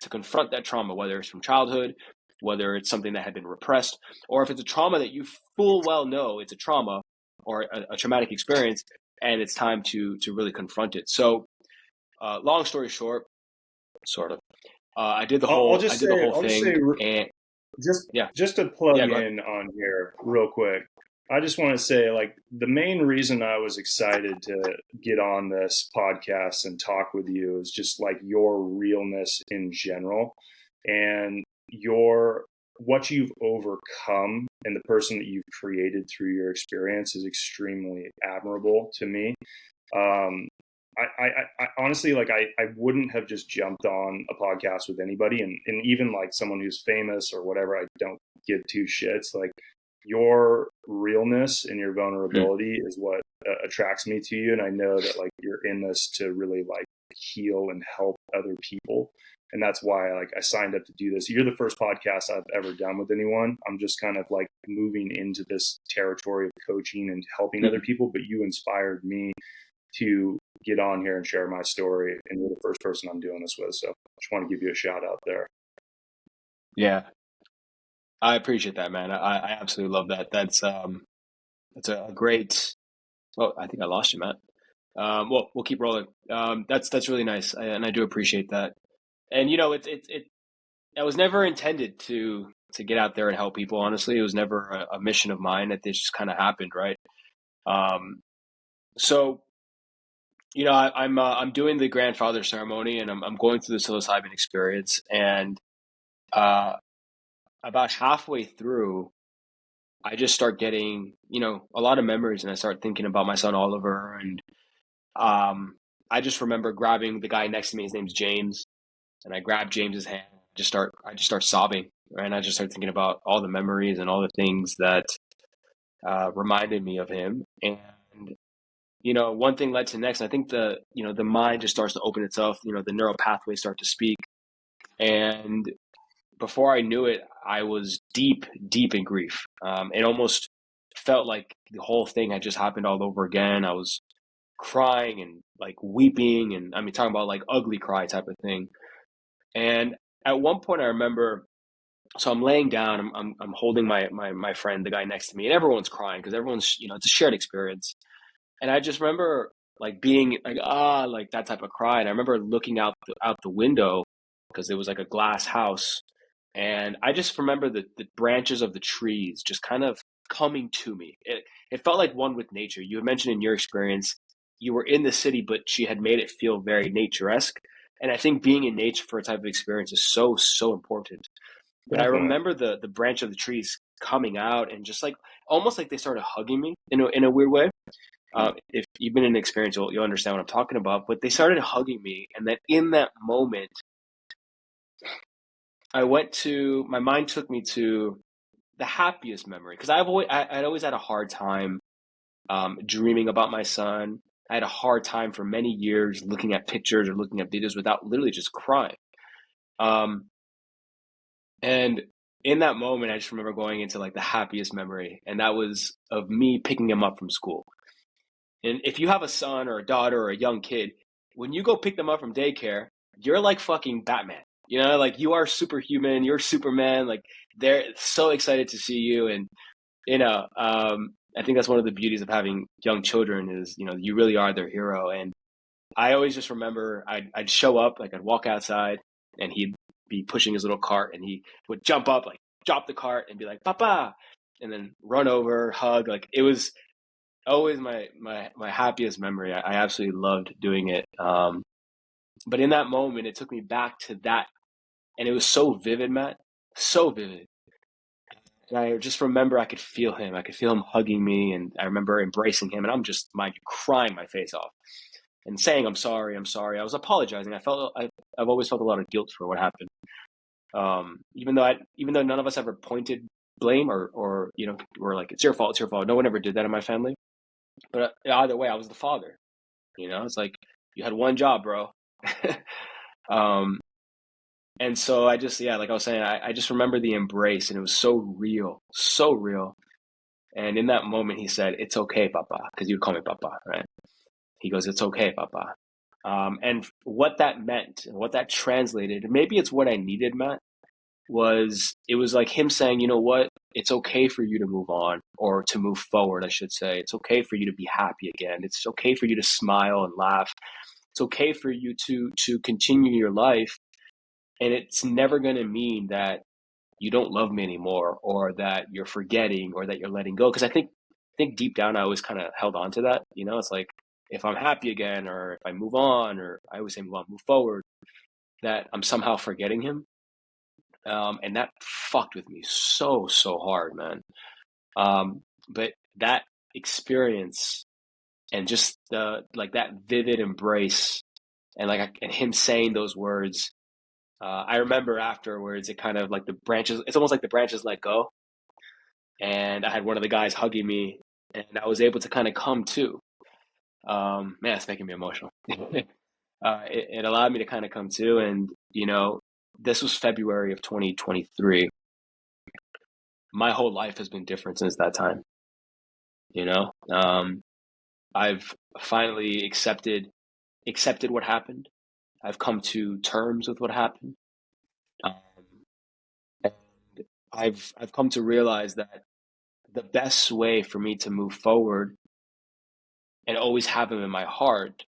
[SPEAKER 1] to confront that trauma, whether it's from childhood, whether it's something that had been repressed, or if it's a trauma that you full well know it's a trauma or a traumatic experience, and it's time to really confront it. So, long story short, sort of, I did the whole thing, and
[SPEAKER 2] just to plug
[SPEAKER 1] yeah,
[SPEAKER 2] in on here real quick. I just want to say, like, the main reason I was excited to get on this podcast and talk with you is just like your realness in general, and what you've overcome and the person that you've created through your experience is extremely admirable to me. I honestly, like, I wouldn't have just jumped on a podcast with anybody, and even like someone who's famous or whatever, I don't give two shits. Like, your realness and your vulnerability is what attracts me to you. And I know that, like, you're in this to really, like, heal and help other people. And that's why, like, I signed up to do this. You're the first podcast I've ever done with anyone. I'm just kind of like moving into this territory of coaching and helping other people, but you inspired me to get on here and share my story, and you're the first person I'm doing this with. So I just want to give you a shout out there.
[SPEAKER 1] Yeah. I appreciate that, man. I absolutely love that. That's a great. Oh, I think I lost you, Matt. Well, we'll keep rolling. That's really nice, and I do appreciate that. And I was never intended to get out there and help people. Honestly, it was never a mission of mine. It just kind of happened, right? So I'm doing the grandfather ceremony, and I'm going through the psilocybin experience, and about halfway through, I just start getting, a lot of memories, and I start thinking about my son Oliver, and I just remember grabbing the guy next to me. His name's James, and I grab James's hand. I just start sobbing, right? And I just start thinking about all the memories and all the things that reminded me of him. And one thing led to the next. I think the mind just starts to open itself. The neural pathways start to speak, and before I knew it, I was deep in grief. It almost felt like the whole thing had just happened all over again. I was crying and like weeping, and I mean, talking about like ugly cry type of thing. And at one point, I remember, so I'm laying down, I'm holding my friend, the guy next to me, and everyone's crying because everyone's, it's a shared experience. And I just remember like being like, like that type of cry. And I remember looking out the window, because it was like a glass house. And I just remember the branches of the trees just kind of coming to me. It felt like one with nature. You had mentioned in your experience, you were in the city, but she had made it feel very nature-esque. And I think being in nature for a type of experience is so, so important. But
[SPEAKER 2] Definitely.
[SPEAKER 1] I remember the branch of the trees coming out and just like, almost like they started hugging me in a weird way. If you've been in an experience, you'll understand what I'm talking about. But they started hugging me. And then in that moment, my mind took me to the happiest memory, because I'd always had a hard time dreaming about my son. I had a hard time for many years looking at pictures or looking at videos without literally just crying. Um, and in that moment, I just remember going into like the happiest memory, and that was of me picking him up from school. And if you have a son or a daughter or a young kid, when you go pick them up from daycare, you're like fucking Batman. You know, like you are superhuman, you're Superman. Like they're so excited to see you, and I think that's one of the beauties of having young children is, you really are their hero. And I always just remember I'd show up, like I'd walk outside, and he'd be pushing his little cart, and he would jump up, like drop the cart, and be like, "Papa," and then run over, hug. Like it was always my happiest memory. I absolutely loved doing it. But in that moment, it took me back to that, and it was so vivid, Matt, so vivid. And I just remember I could feel him. I could feel him hugging me, and I remember embracing him, and I'm just crying my face off and saying, "I'm sorry, I'm sorry." I was apologizing. I've always felt a lot of guilt for what happened. Even though none of us ever pointed blame or were like, it's your fault, it's your fault. No one ever did that in my family. But either way, I was the father. It's like you had one job, bro. um, and so I just, yeah, like I was saying, I just remember the embrace, and it was so real, so real. And in that moment, he said, "It's okay, Papa," because you'd call me Papa, right? He goes, "It's okay, Papa." And what that meant, and what that translated, maybe it's what I needed, Matt, it was like him saying, "You know what? It's okay for you to move on, or to move forward, I should say. It's okay for you to be happy again. It's okay for you to smile and laugh. It's okay for you to continue your life. And it's never going to mean that you don't love me anymore, or that you're forgetting, or that you're letting go." Because I think deep down I always kind of held on to that. It's like if I'm happy again, or if I move on, or I always say move on, move forward, that I'm somehow forgetting him. And that fucked with me so hard, man. But that experience, and just that vivid embrace, and and him saying those words, I remember afterwards, it kind of like the branches, it's almost like the branches let go. And I had one of the guys hugging me, and I was able to kind of come to. Man, it's making me emotional. It allowed me to kind of come to, and this was February of 2023. My whole life has been different since that time. I've finally accepted what happened. I've come to terms with what happened. Um, and I've come to realize that the best way for me to move forward and always have him in my heart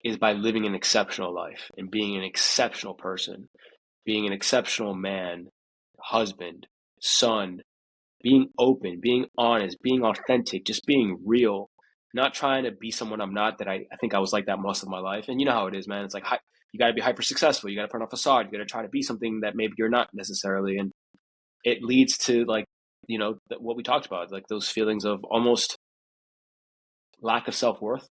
[SPEAKER 1] is by living an exceptional life and being an exceptional person, being an exceptional man, husband, son, being open, being honest, being authentic, just being real, not trying to be someone I'm not. That I think I was like that most of my life. And you know how it is, man. It's like you got to be hyper successful. You got to put on a facade. You got to try to be something that maybe you're not necessarily. And it leads to what we talked about, like those feelings of almost lack of self-worth,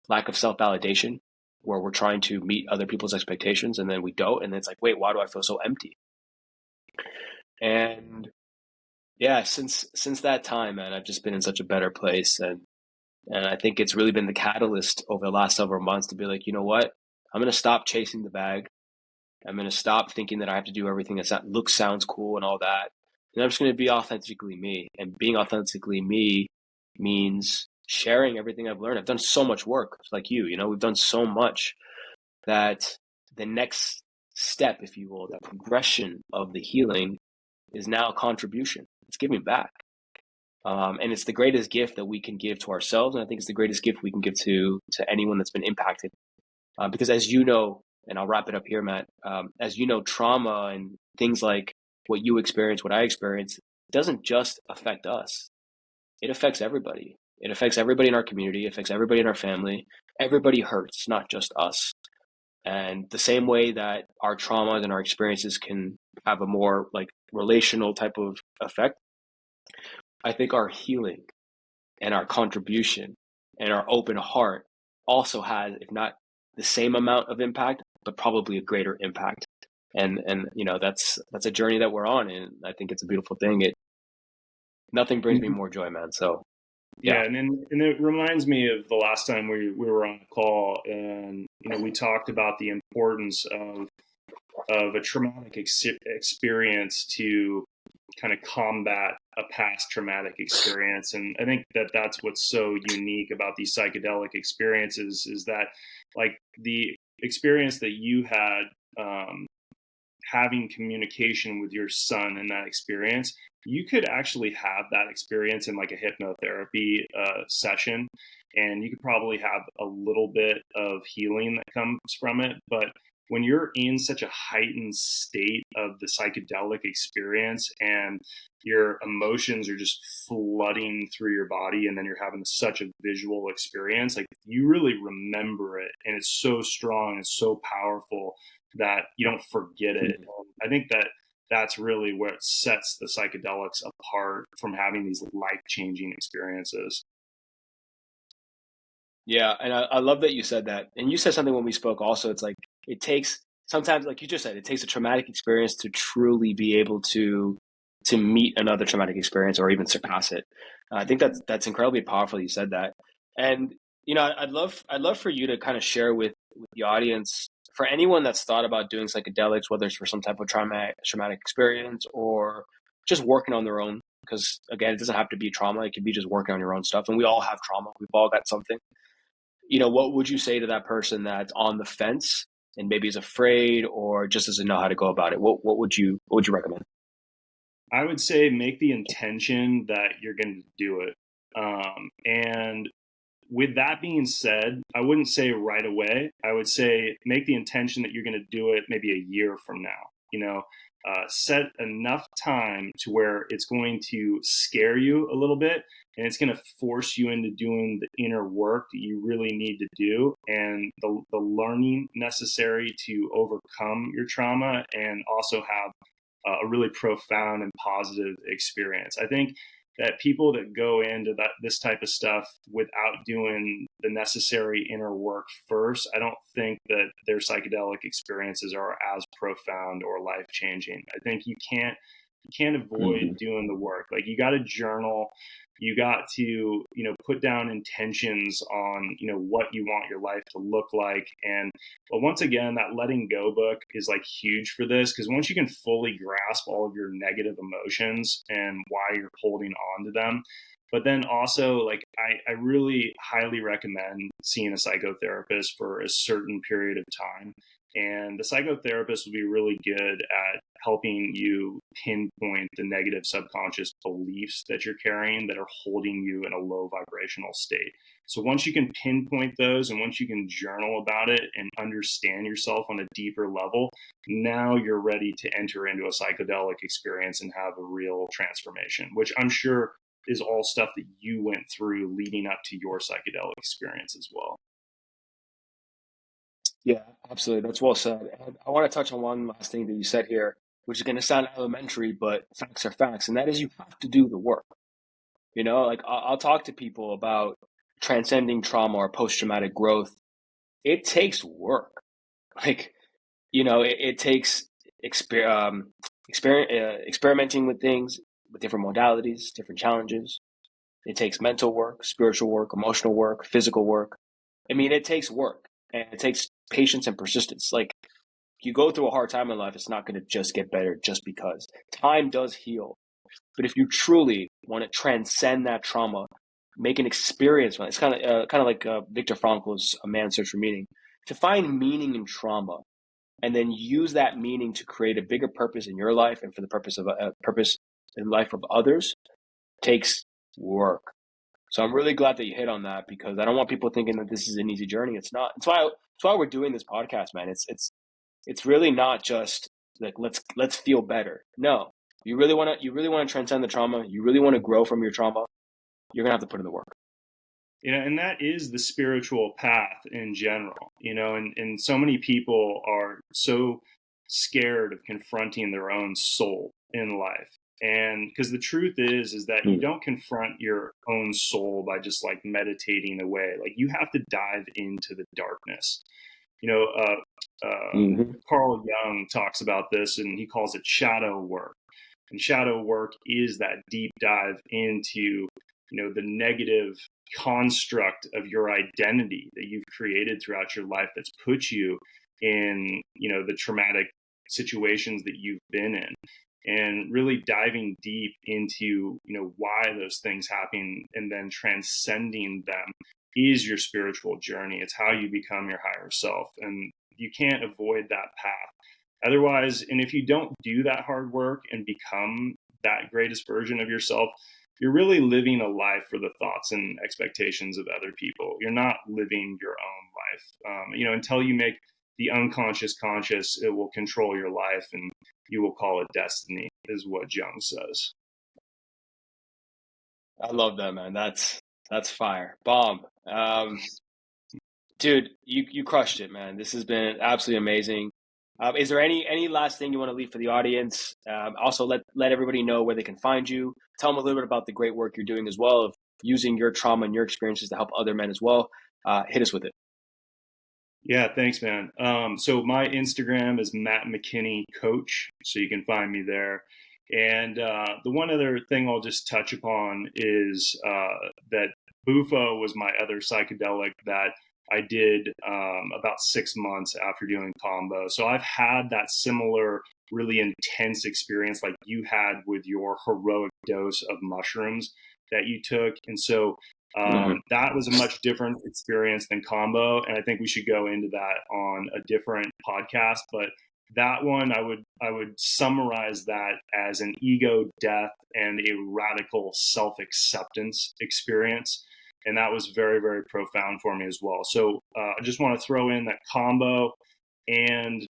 [SPEAKER 1] lack of self-validation, where we're trying to meet other people's expectations, and then we don't. And it's like, wait, why do I feel so empty? And yeah, since that time, man, I've just been in such a better place. And I think it's really been the catalyst over the last several months to be like, you know what? I'm going to stop chasing the bag. I'm going to stop thinking that I have to do everything that looks, sounds cool and all that. And I'm just going to be authentically me. And being authentically me means sharing everything I've learned. I've done so much work, like we've done so much, that the next step, if you will, the progression of the healing is now a contribution. It's giving back. And it's the greatest gift that we can give to ourselves. And I think it's the greatest gift we can give to anyone that's been impacted. Because as you know, and I'll wrap it up here, Matt, as you know, trauma and things like what you experience, what I experience, doesn't just affect us. It affects everybody. It affects everybody in our community. It affects everybody in our family. Everybody hurts, not just us. And the same way that our traumas and our experiences can have a more like relational type of effect, I think our healing and our contribution and our open heart also has, if not the same amount of impact, but probably a greater impact. And that's a journey that we're on, and I think it's a beautiful thing. Nothing brings me more joy, man. So yeah.
[SPEAKER 2] Yeah, and it reminds me of the last time we were on a call, and we talked about the importance of a traumatic experience to kind of combat a past traumatic experience. And I think that that's what's so unique about these psychedelic experiences, is that like the experience that you had, having communication with your son in that experience, you could actually have that experience in like a hypnotherapy session, and you could probably have a little bit of healing that comes from it. But when you're in such a heightened state of the psychedelic experience and your emotions are just flooding through your body, and then you're having such a visual experience, like you really remember it, and it's so strong and so powerful that you don't forget it. I think that that's really what sets the psychedelics apart from having these life-changing experiences.
[SPEAKER 1] Yeah, and I love that you said that. And you said something when we spoke also. It's like it takes sometimes, like you just said, it takes a traumatic experience to truly be able to meet another traumatic experience or even surpass it. I think that's incredibly powerful. You said that, and I'd love for you to kind of share with the audience, for anyone that's thought about doing psychedelics, whether it's for some type of traumatic experience or just working on their own. Because again, it doesn't have to be trauma; it could be just working on your own stuff. And we all have trauma. We've all got something. What would you say to that person that's on the fence and maybe is afraid or just doesn't know how to go about it? What would you recommend?
[SPEAKER 2] I would say make the intention that you're going to do it. And with that being said, I wouldn't say right away. I would say make the intention that you're going to do it maybe a year from now. Set enough time to where it's going to scare you a little bit, and it's going to force you into doing the inner work that you really need to do, and the learning necessary to overcome your trauma and also have a really profound and positive experience. I think that people that go into this type of stuff without doing the necessary inner work first, I don't think that their psychedelic experiences are as profound or life changing. I think you can't avoid
[SPEAKER 1] Mhm.
[SPEAKER 2] doing the work. Like you got to journal, you got to put down intentions on what you want your life to look like. And but once again, that letting go book is like huge for this, because once you can fully grasp all of your negative emotions and why you're holding on to them, but then also like I really highly recommend seeing a psychotherapist for a certain period of time. And the psychotherapist will be really good at helping you pinpoint the negative subconscious beliefs that you're carrying that are holding you in a low vibrational state. So once you can pinpoint those, and once you can journal about it and understand yourself on a deeper level, now you're ready to enter into a psychedelic experience and have a real transformation, which I'm sure is all stuff that you went through leading up to your psychedelic experience as well.
[SPEAKER 1] Yeah, absolutely. That's well said. And I want to touch on one last thing that you said here, which is going to sound elementary, but facts are facts. And that is you have to do the work. Like I'll talk to people about transcending trauma or post-traumatic growth. It takes work. Like, it takes experimenting with things, with different modalities, different challenges. It takes mental work, spiritual work, emotional work, physical work. I mean, it takes work and it takes patience and persistence. Like, you go through a hard time in life, it's not going to just get better just because. Time does heal. But if you truly want to transcend that trauma, make an experience, it's kind of like Viktor Frankl's A Man's Search for Meaning. To find meaning in trauma and then use that meaning to create a bigger purpose in your life and for the purpose of a purpose in life of others takes work. So I'm really glad that you hit on that, because I don't want people thinking that this is an easy journey. It's not. It's why we're doing this podcast, man. It's really not just like let's feel better. No, you really want to transcend the trauma. You really want to grow from your trauma. You're gonna have to put in the work.
[SPEAKER 2] And that is the spiritual path in general, and so many people are so scared of confronting their own soul in life. And because the truth is that you
[SPEAKER 1] Mm.
[SPEAKER 2] don't confront your own soul by just like meditating away. Like you have to dive into the darkness. Carl Jung talks about this, and he calls it shadow work. And shadow work is that deep dive into, the negative construct of your identity that you've created throughout your life that's put you in, the traumatic situations that you've been in, and really diving deep into, why those things happen, and then transcending them is your spiritual journey. It's how you become your higher self, and you can't avoid that path. Otherwise, and if you don't do that hard work and become that greatest version of yourself, you're really living a life for the thoughts and expectations of other people. You're not living your own life. Until you make the unconscious conscious, it will control your life, and you will call it destiny, is what Jung says.
[SPEAKER 1] I love that, man. That's fire. Bomb. Dude, you crushed it, man. This has been absolutely amazing. Is there any last thing you want to leave for the audience? Also, let everybody know where they can find you. Tell them a little bit about the great work you're doing as well, of using your trauma and your experiences to help other men as well. Hit us with it.
[SPEAKER 2] Yeah, thanks, man. So my Instagram is Matt McKinney Coach, so you can find me there. And the one other thing I'll just touch upon is that Bufo was my other psychedelic that I did about 6 months after doing combo. So I've had that similar really intense experience like you had with your heroic dose of mushrooms that you took. And so that was a much different experience than combo. And I think we should go into that on a different podcast. But that one, I would summarize that as an ego death and a radical self-acceptance experience. And that was very, very profound for me as well. So I just want to throw in that combo and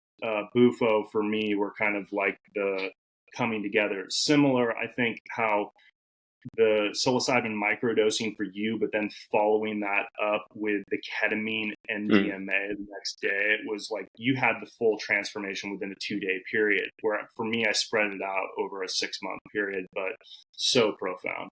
[SPEAKER 2] Bufo for me were kind of like the coming together. Similar, I think, how the psilocybin microdosing for you, but then following that up with the ketamine MDMA the next day, it was like you had the full transformation within a 2-day period, where for me, I spread it out over a 6-month period, but so profound.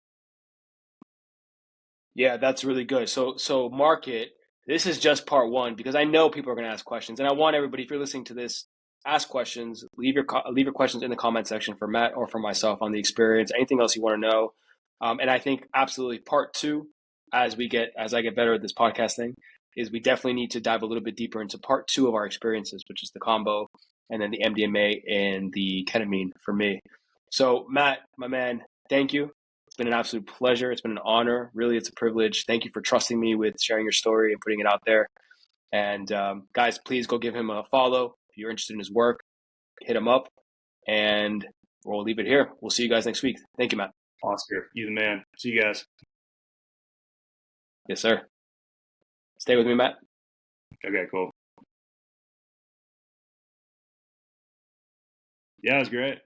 [SPEAKER 1] Yeah, that's really good. So mark it. This is just part one, because I know people are going to ask questions, and I want everybody, if you're listening to this, ask questions. Leave your questions in the comment section for Matt or for myself on the experience. Anything else you want to know, and I think absolutely part two, as I get better at this podcasting, is we definitely need to dive a little bit deeper into part two of our experiences, which is the combo, and then the MDMA and the ketamine for me. So Matt, my man, thank you. It's been an absolute pleasure. It's been an honor. Really, it's a privilege. Thank you for trusting me with sharing your story and putting it out there. And guys, please go give him a follow. If you're interested in his work, hit him up. And we'll leave it here. We'll see you guys next week. Thank you, Matt.
[SPEAKER 2] Oscar, you the man. See you guys.
[SPEAKER 1] Yes, sir. Stay with me, Matt.
[SPEAKER 2] Okay, cool. Yeah, it was great.